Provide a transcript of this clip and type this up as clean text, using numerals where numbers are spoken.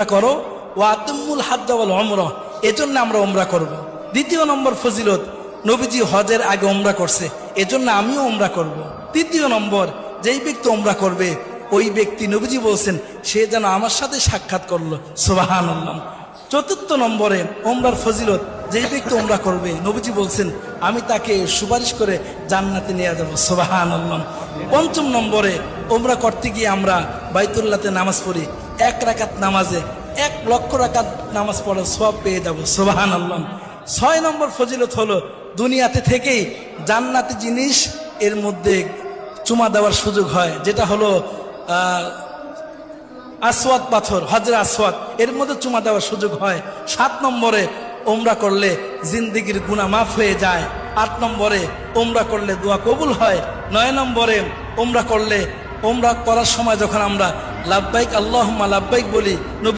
করো ও আতিমুল হাজ্জ ওয়াল উমরা, এজন্য আমরা উমরা করব। দ্বিতীয় নম্বর ফজিলত, নবীজি হজের আগে উমরা করছে, এজন্য আমিও উমরা করব। তৃতীয় নম্বর, যেই ব্যক্তি উমরা করবে ওই ব্যক্তি নবীজি বলছেন সে যেন আমার সাথে সাক্ষাৎ করলো, সুবহানাল্লাহ। চতুর্থ নম্বরে উমরার ফজিলত, যেই ব্যক্তি উমরা করবে নবীজি বলছেন আমি তাকে সুপারিশ করে জান্নাতে নিয়ে যাব, সুবহানাল্লাহ। পঞ্চম নম্বরে উমরা করতে গিয়ে আমরা বাইতুল্লাহতে নামাজ পড়ি, এক রাকাত নামাজে 1,00,000 রাকাত নামাজ পড়ার সওয়াব পেয়ে যাব, সুবহানাল্লাহ। 6 নম্বর ফজিলত হলো দুনিয়াতে থেকেই জান্নাতি জিনিস এর মধ্যে চুমা দেওয়ার সুযোগ হয়, যেটা হলো আসওয়াদ পাথর, হজরে আসওয়াদ, এর মধ্যে চুমা দেওয়ার সুযোগ হয়। 7 নম্বরে উমরা করলে জিন্দেগির গুনাহ মাফ হয়ে যায়। 8 নম্বরে উমরা করলে দোয়া কবুল হয়। 9 নম্বরে উমরা করলে, উমরা করার সময় যখন আমরা লাব্বাইক আল্লাহুম্মা লাব্বাইক বলি,